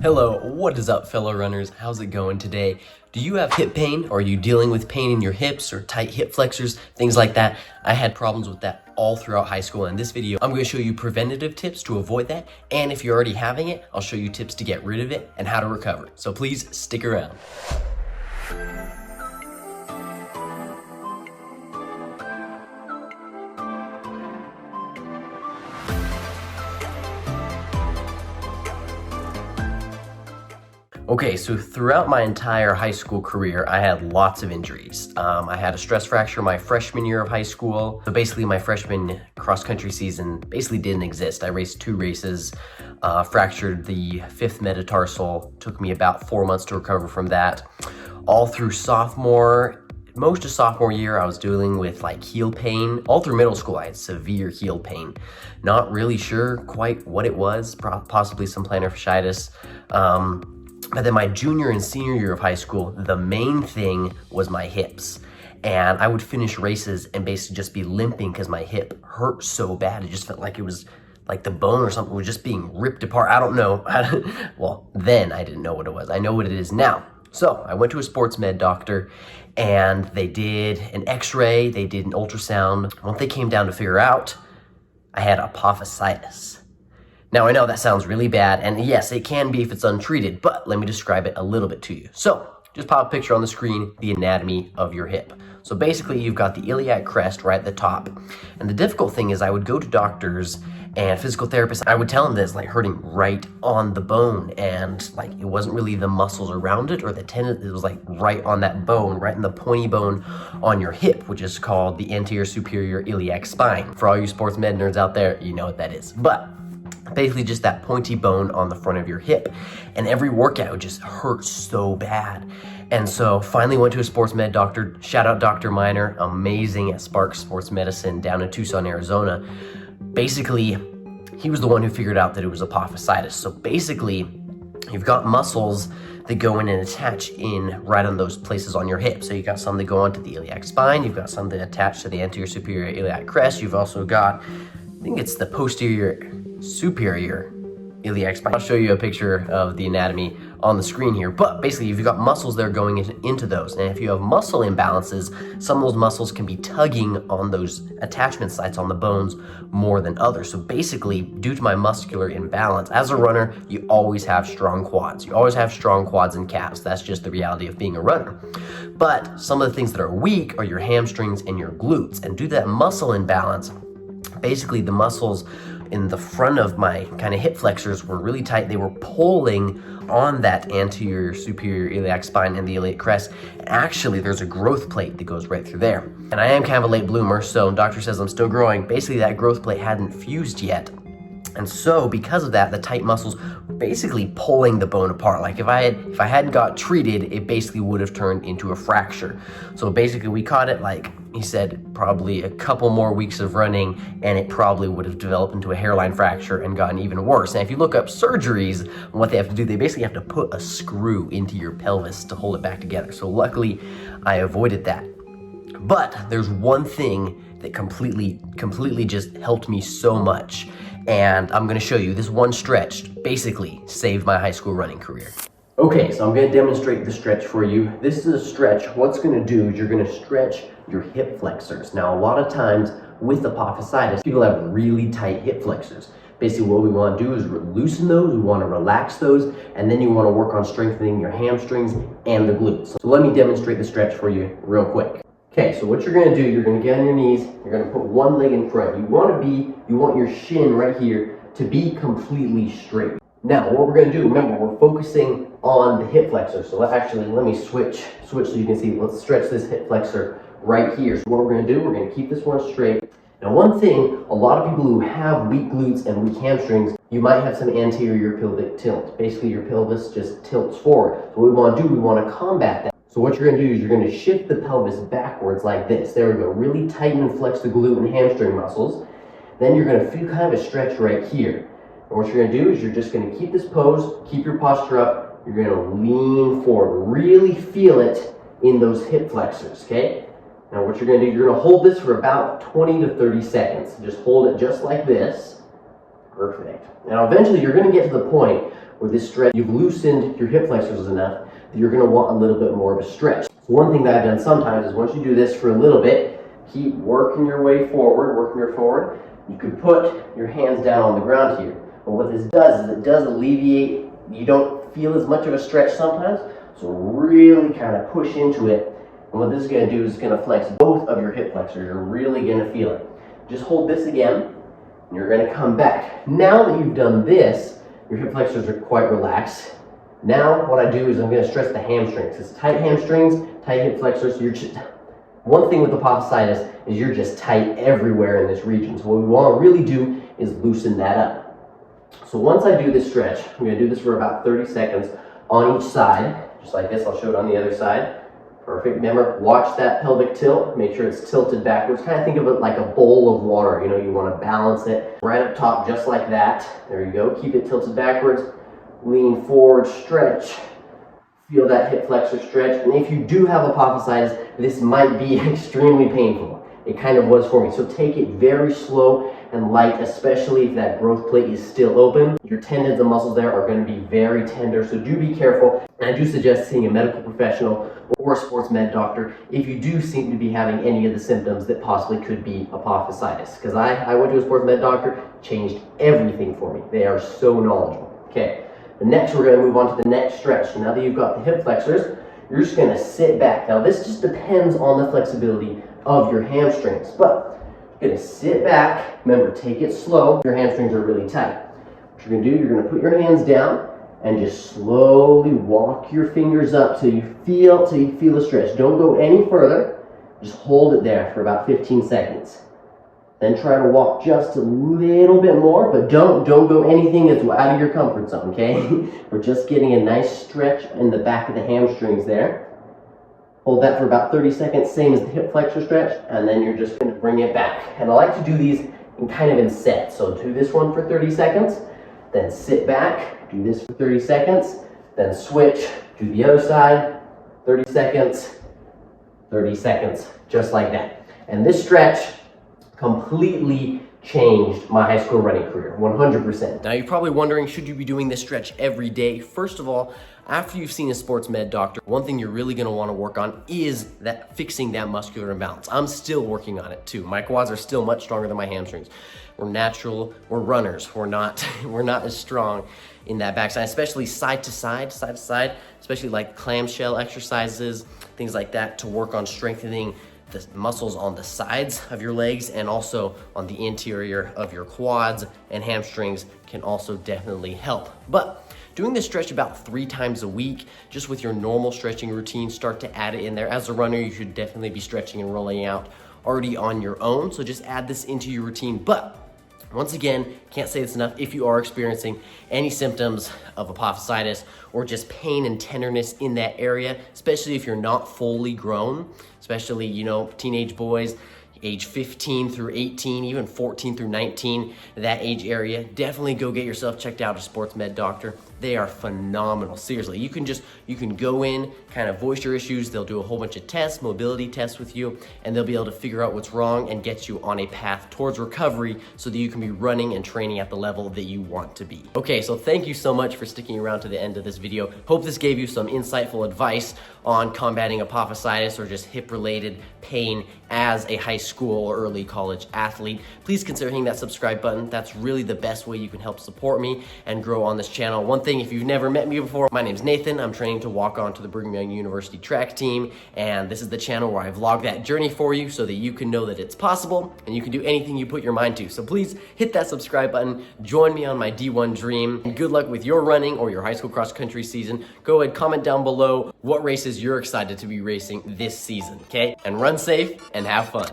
Hello, what is up fellow runners? How's it going today? Do you have hip pain? Or are you dealing with pain in your hips or tight hip flexors, things like that? I had problems with that all throughout high school. In this video, I'm going to show you preventative tips to avoid that. And if you're already having it, I'll show you tips to get rid of it and how to recover. So please stick around. Okay, so throughout my entire high school career, I had lots of injuries. I had a stress fracture my freshman year of high school. So basically my freshman cross-country season basically didn't exist. I raced 2 races, fractured the 5th metatarsal. Took me about 4 months to recover from that. All through most of sophomore year, I was dealing with like heel pain. All through middle school, I had severe heel pain. Not really sure quite what it was, possibly some plantar fasciitis. But then my junior and senior year of high school, the main thing was my hips. And I would finish races and basically just be limping because my hip hurt so bad. It just felt like it was like the bone or something was just being ripped apart. I don't know. Well, then I didn't know what it was. I know what it is now. So I went to a sports med doctor and they did an x-ray, they did an ultrasound. What they came down to figure out, I had apophysitis. Now, I know that sounds really bad, and yes, it can be if it's untreated, but let me describe it a little bit to you. So, just pop a picture on the screen, the anatomy of your hip. So basically, you've got the iliac crest right at the top. And the difficult thing is I would go to doctors and physical therapists, I would tell them that it's like hurting right on the bone, and like it wasn't really the muscles around it or the tendon, it was like right on that bone, right in the pointy bone on your hip, which is called the anterior superior iliac spine. For all you sports med nerds out there, you know what that is. But basically just that pointy bone on the front of your hip, and every workout just hurt so bad. And so finally went to a sports med doctor, shout out Dr. Miner, amazing at Spark Sports Medicine down in Tucson, Arizona. Basically, he was the one who figured out that it was apophysitis. So basically, you've got muscles that go in and attach in right on those places on your hip. So you've got some that go onto the iliac spine, you've got some that attach to the anterior superior iliac crest, you've also got, I think it's the posterior superior iliac spine. I'll show you a picture of the anatomy on the screen here, but basically you've got muscles that are going into those, and if you have muscle imbalances, some of those muscles can be tugging on those attachment sites on the bones more than others. So basically, due to my muscular imbalance, as a runner, you always have strong quads. You always have strong quads and calves. That's just the reality of being a runner. But some of the things that are weak are your hamstrings and your glutes, and due to that muscle imbalance, basically the muscles in the front of my kind of hip flexors were really tight. They were pulling on that anterior superior iliac spine and the iliac crest. Actually, there's a growth plate that goes right through there. And I am kind of a late bloomer, so doctor says I'm still growing. Basically, that growth plate hadn't fused yet. And so because of that, the tight muscles were basically pulling the bone apart. Like if I hadn't got treated, it basically would have turned into a fracture. So basically we caught it, like he said, probably a couple more weeks of running, and it probably would have developed into a hairline fracture and gotten even worse. And if you look up surgeries, what they have to do, they basically have to put a screw into your pelvis to hold it back together. So luckily I avoided that. But there's one thing that completely just helped me so much. And I'm gonna show you this one stretch basically saved my high school running career. Okay, so I'm gonna demonstrate the stretch for you. This is a stretch. What's gonna do is you're gonna stretch your hip flexors. Now, a lot of times with apophysitis, people have really tight hip flexors. Basically what we wanna do is loosen those, we wanna relax those, and then you wanna work on strengthening your hamstrings and the glutes. So let me demonstrate the stretch for you real quick. Okay, so what you're gonna do, you're gonna get on your knees, you're gonna put one leg in front. You want your shin right here to be completely straight. Now, what we're gonna do, remember, we're focusing on the hip flexor. So let me switch so you can see. Let's stretch this hip flexor right here. So what we're gonna do, we're gonna keep this one straight. Now, one thing, a lot of people who have weak glutes and weak hamstrings, you might have some anterior pelvic tilt. Basically, your pelvis just tilts forward. So what we wanna do, we wanna combat that. So what you're gonna do is you're gonna shift the pelvis backwards like this. There we go, really tighten and flex the glute and hamstring muscles. Then you're gonna feel kind of a stretch right here. And what you're gonna do is you're just gonna keep this pose, keep your posture up, you're gonna lean forward, really feel it in those hip flexors, okay? Now what you're gonna do, you're gonna hold this for about 20 to 30 seconds. Just hold it just like this. Perfect. Now eventually you're gonna get to the point or this stretch, you've loosened your hip flexors enough that you're gonna want a little bit more of a stretch. So one thing that I've done sometimes is once you do this for a little bit, keep working your way forward, you could put your hands down on the ground here. But what this does is it does alleviate, you don't feel as much of a stretch sometimes, so really kind of push into it. And what this is going to do is it's going to flex both of your hip flexors. You're really going to feel it. Just hold this again, and you're going to come back. Now that you've done this, your hip flexors are quite relaxed. Now what I do is I'm going to stress the hamstrings. It's tight hamstrings, tight hip flexors. You're just, one thing with apophysitis is you're just tight everywhere in this region. So what we want to really do is loosen that up. So once I do this stretch, I'm going to do this for about 30 seconds on each side, just like this. I'll show it on the other side. Perfect. Remember, watch that pelvic tilt. Make sure it's tilted backwards. Kind of think of it like a bowl of water. You know, you want to balance it right up top, just like that. There you go. Keep it tilted backwards. Lean forward, stretch. Feel that hip flexor stretch. And if you do have apophysitis, this might be extremely painful. It kind of was for me. So take it very slow and light, especially if that growth plate is still open. Your tendons and muscles there are going to be very tender, so do be careful. And I do suggest seeing a medical professional or a sports med doctor if you do seem to be having any of the symptoms that possibly could be apophysitis. Because I went to a sports med doctor, changed everything for me. They are so knowledgeable. Okay, but next we're going to move on to the next stretch. So now that you've got the hip flexors, you're just going to sit back. Now this just depends on the flexibility of your hamstrings, but you're going to sit back. Remember, take it slow. Your hamstrings are really tight. What you're going to do, you're going to put your hands down and just slowly walk your fingers up till you feel a stretch. Don't go any further. Just hold it there for about 15 seconds. Then try to walk just a little bit more, but don't go anything that's out of your comfort zone, okay? We're just getting a nice stretch in the back of the hamstrings there. Hold that for about 30 seconds, same as the hip flexor stretch, and then you're just going to bring it back. And I like to do these in sets. So do this one for 30 seconds, then sit back, do this for 30 seconds, then switch, do the other side, 30 seconds, just like that. And this stretch completely changed my high school running career, 100%. Now you're probably wondering, should you be doing this stretch every day? First of all, after you've seen a sports med doctor, one thing you're really gonna wanna work on is fixing that muscular imbalance. I'm still working on it too. My quads are still much stronger than my hamstrings. We're natural, we're runners. We're not as strong in that backside, especially side to side, especially like clamshell exercises, things like that to work on strengthening the muscles on the sides of your legs and also on the interior of your quads and hamstrings can also definitely help. But doing this stretch about 3 times a week, just with your normal stretching routine, start to add it in there. As a runner, you should definitely be stretching and rolling out already on your own. So just add this into your routine. But once again, can't say this enough, if you are experiencing any symptoms of apophysitis or just pain and tenderness in that area, especially if you're not fully grown, especially, you know, teenage boys, age 15 through 18, even 14 through 19, that age area, definitely go get yourself checked out at a sports med doctor. They are phenomenal, seriously. You can go in, kind of voice your issues. They'll do a whole bunch of tests, mobility tests with you, and they'll be able to figure out what's wrong and get you on a path towards recovery so that you can be running and training at the level that you want to be. Okay, so thank you so much for sticking around to the end of this video. Hope this gave you some insightful advice on combating apophysitis or just hip-related pain as a high school or early college athlete. Please consider hitting that subscribe button. That's really the best way you can help support me and grow on this channel. One thing, if you've never met me before, my name's Nathan. I'm training to walk on to the Brigham Young University track team, and this is the channel where I vlog that journey for you so that you can know that it's possible and you can do anything you put your mind to. So please hit that subscribe button, join me on my D1 dream, and good luck with your running or your high school cross country season. Go ahead, comment down below what races you're excited to be racing this season, okay? And run safe and have fun.